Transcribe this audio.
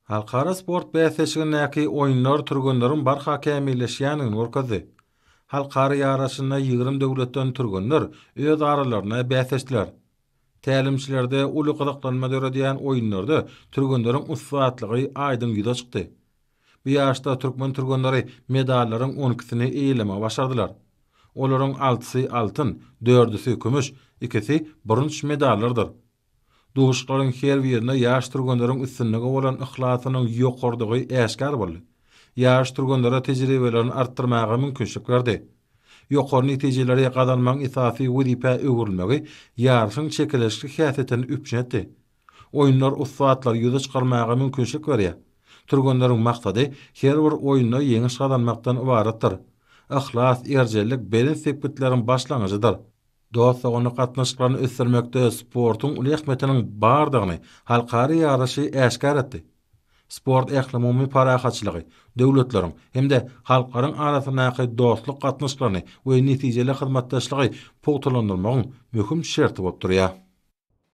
Halkara sport bäsleşigindäki oýunlar türgenleriň barha kämilleşýänini görkezdi. Halkara ýaraşyna 20 döwletden türgenler öz aralaryna bäsleşdiler. Tälimçilerde uly gyzyklanma döredýän oýunlarda türgenleriň usatlygy aýdym ýüze çykdy. Bu ýaşda türkmen türgenleri medallaryň 12-sini eýleme başardylar. Olaryň 6-sy altyn, 4-si kümüş, 2-si brons medallardyr. Duşlaryň her birine ýaş türgenleriň üstünligi bolan ihlasynyň ýokardygy äşkar boldy. Ýaş türgenlere tejribelerini artdyrmaga mümkinçlik berdi. Ýokary netijelere gazanmaň esasy wezipä öwrülmegi ýarşyň çekileşli häsiýetini üpjetdi. Oýunlar usatlar ýüze çykarmaga mümkinçlik berýär. Türgenleriň maksady her bir oýunda ýeňiş gazanmakdan ibaratdyr. Ihlas, erjellik beden sepkitleriň başlangyjydyr. Dostlugyny gatnaşyklaryny ösdürmekde sportuň uly ähmetiniň bardygyny halkary ýaraşy äşkar etdi. Sport ählimi parahatçylygy, döwletleriň hemde halklaryň arasyndaky dostluk gatnaşyklaryny we netijeli hyzmatdaşlygy pogtalandyrmagyň möhüm şerti bolup durýar.